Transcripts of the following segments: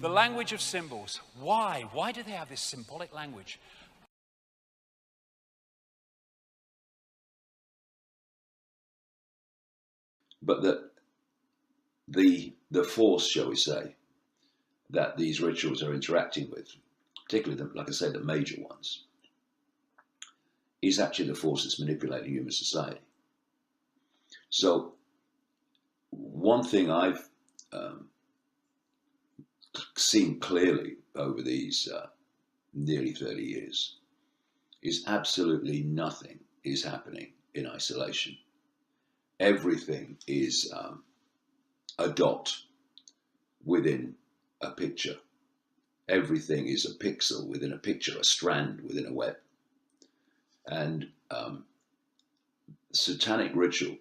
The language of symbols. Why? Why do they have this symbolic language? But the force, shall we say, that these rituals are interacting with, particularly, like I say, the major ones, is actually the force that's manipulating human society. So one thing I've seen clearly over these nearly 30 years is absolutely nothing is happening in isolation. Everything is a dot within a picture. Everything is a pixel within a picture, a strand within a web. And satanic ritual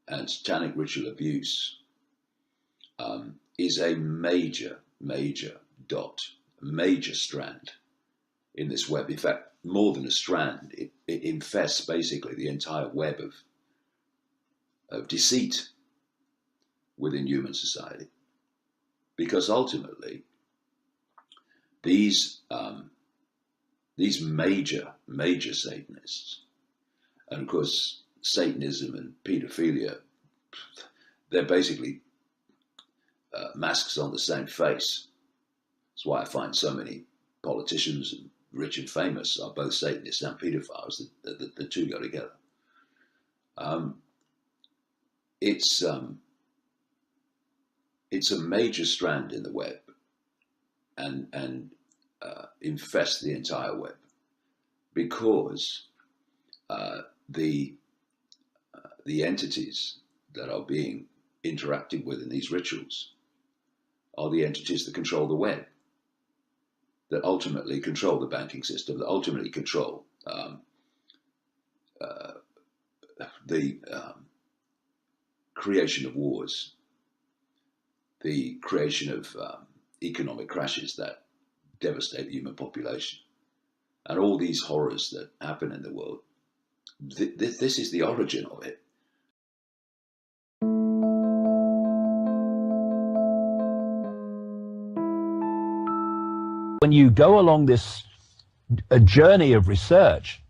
and satanic ritual abuse is a major dot, a major strand in this web. In fact, more than a strand, it infests basically the entire web of deceit within human society. Because ultimately, these major Satanists, and of course Satanism and pedophilia, they're basically masks on the same face. That's why I find so many politicians, and rich and famous, are both Satanists and pedophiles. The two go together. It's a major strand in the web, and infest the entire web, because the entities that are being interacted with in these rituals are the entities that control the web, that ultimately control the banking system, that ultimately control the creation of wars, the creation of economic crashes that devastate the human population, and all these horrors that happen in the world. This is the origin of it. When you go along this journey of research,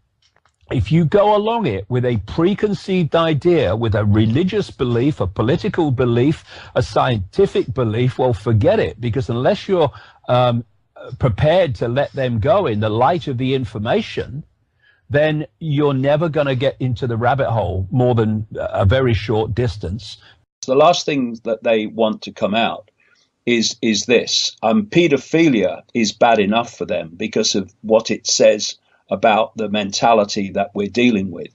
if you go along it with a preconceived idea, with a religious belief, a political belief, a scientific belief, well, forget it, because unless you're prepared to let them go in the light of the information, then you're never going to get into the rabbit hole more than a very short distance. The last thing that they want to come out is this. Pedophilia is bad enough for them because of what it says about the mentality that we're dealing with.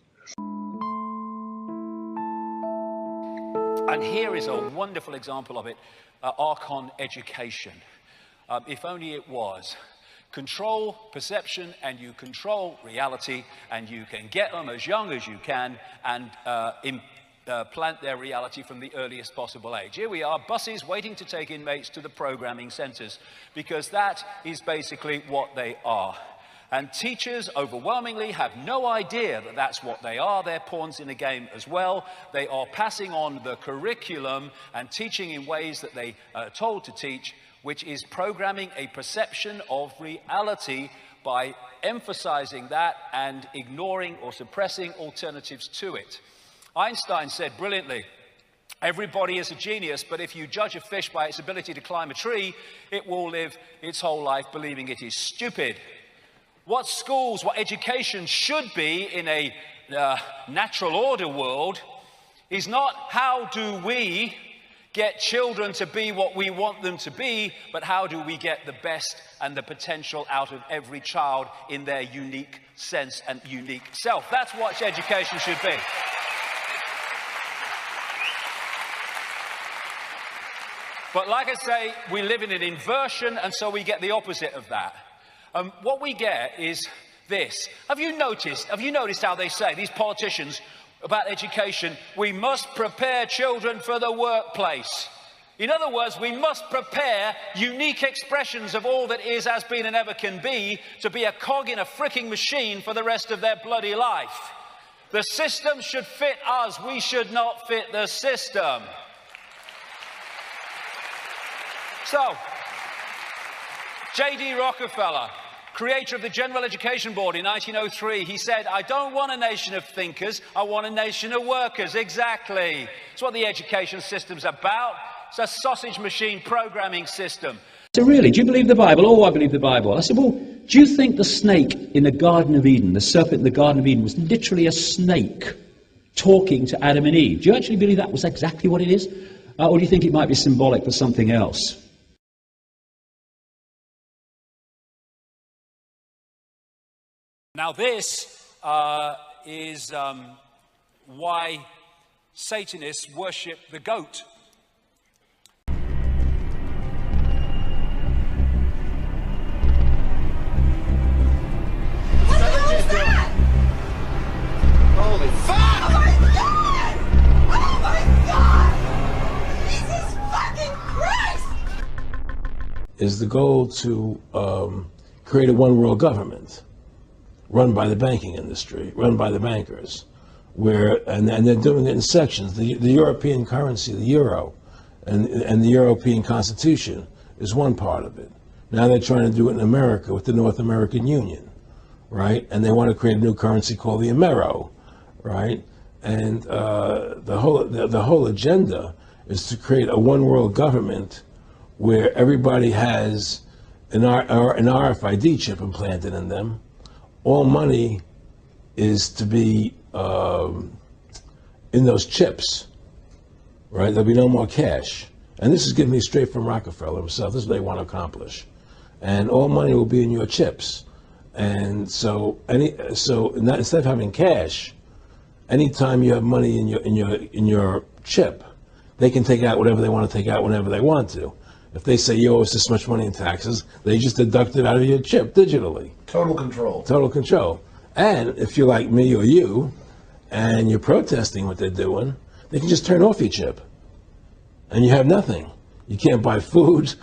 And here is a wonderful example of it, Archon education. If only it was. Control perception and you control reality, and you can get them as young as you can and plant their reality from the earliest possible age. Here we are, buses waiting to take inmates to the programming centres, because that is basically what they are. And teachers overwhelmingly have no idea that that's what they are. They're pawns in the game as well. They are passing on the curriculum and teaching in ways that they are told to teach, which is programming a perception of reality by emphasizing that and ignoring or suppressing alternatives to it. Einstein said brilliantly, everybody is a genius, but if you judge a fish by its ability to climb a tree, it will live its whole life believing it is stupid. What schools, what education should be in a natural order world is not how do we get children to be what we want them to be, but how do we get the best and the potential out of every child in their unique sense and unique self. That's what education should be. But like I say, we live in an inversion, and so we get the opposite of that. What we get is this. Have you noticed how they say, these politicians, about education, we must prepare children for the workplace. In other words, we must prepare unique expressions of all that is, has been, and ever can be to be a cog in a fricking machine for the rest of their bloody life. The system should fit us. We should not fit the system. So, J.D. Rockefeller, creator of the General Education Board in 1903, he said, I don't want a nation of thinkers, I want a nation of workers. Exactly. It's what the education system's about. It's a sausage machine programming system. So really, do you believe the Bible? Oh, I believe the Bible. I said, well, do you think the snake in the Garden of Eden, the serpent in the Garden of Eden, was literally a snake talking to Adam and Eve? Do you actually believe that was exactly what it is? Or do you think it might be symbolic for something else? Now this is why Satanists worship the goat. What the hell is that? Holy fuck! Oh my god! Oh my god! Jesus fucking Christ! Is the goal to create a one world government run by the banking industry, run by the bankers, and they're doing it in sections. The European currency, the euro, and the European Constitution is one part of it. Now they're trying to do it in America with the North American Union, right? And they want to create a new currency called the Amero, right? And the whole agenda is to create a one world government where everybody has an RFID chip implanted in them. All money is to be in those chips, right? There'll be no more cash. And this is given me straight from Rockefeller himself. This is what they want to accomplish. And all money will be in your chips. And so instead of having cash, anytime you have money in your chip, they can take out whatever they want to take out whenever they want to. If they say you owe us this much money in taxes, they just deduct it out of your chip digitally. Total control. Total control. And if you're like me or you, and you're protesting what they're doing, they can just turn off your chip. And you have nothing. You can't buy food.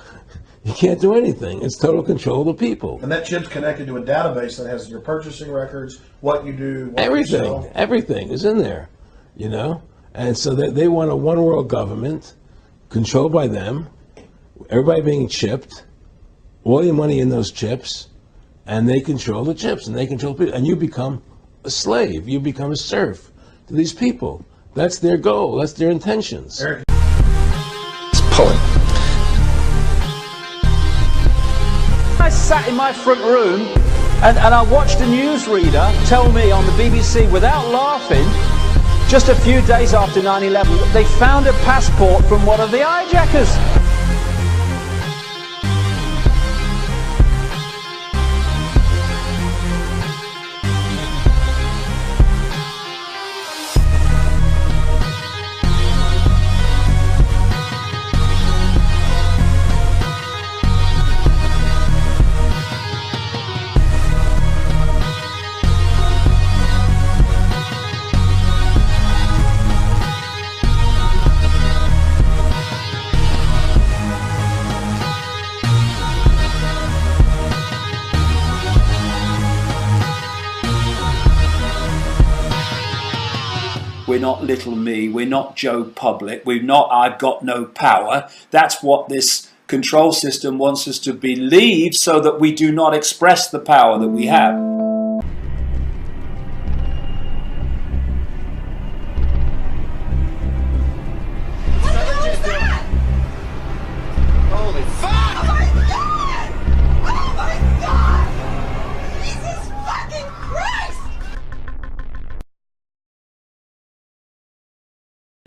You can't do anything. It's total control of the people. And that chip's connected to a database that has your purchasing records, what you do, what everything. you sell. Everything is in there, you know? And so they want a one world government controlled by them, everybody being chipped, all your money in those chips, and they control the chips, and they control people, and you become a slave, you become a serf to these people. That's their goal, that's their intentions. Eric. It's pulling. I sat in my front room and I watched a newsreader tell me on the BBC without laughing, just a few days after 9/11, that they found a passport from one of the hijackers. We're not little me, we're not Joe Public, we're not I've got no power. That's what this control system wants us to believe, so that we do not express the power that we have. What the hell is that? Holy fuck! Oh my god! Oh my god! Jesus fucking Christ!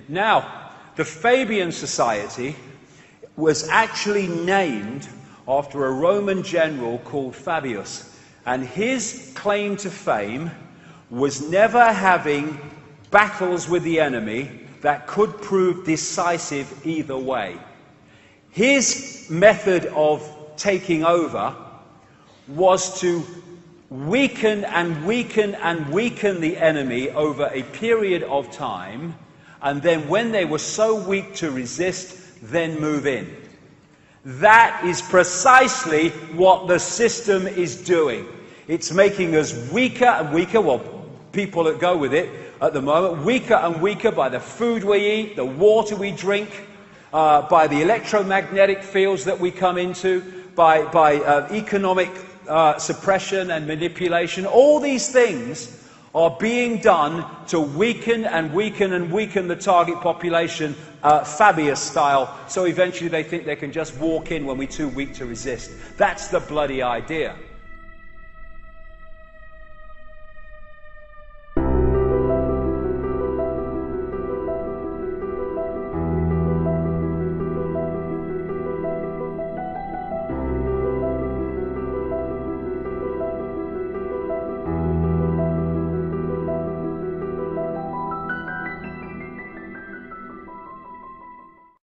Now, the Fabian Society was actually named after a Roman general called Fabius, and his claim to fame was never having battles with the enemy that could prove decisive either way. His method of taking over was to weaken and weaken and weaken the enemy over a period of time, and then when they were so weak to resist, then move in. That is precisely what the system is doing. It's making us weaker and weaker, well, people that go with it at the moment, weaker and weaker by the food we eat, the water we drink, by the electromagnetic fields that we come into, by economic suppression and manipulation. All these things are being done to weaken and weaken and weaken the target population, Fabius style, so eventually they think they can just walk in when we're too weak to resist. That's the bloody idea.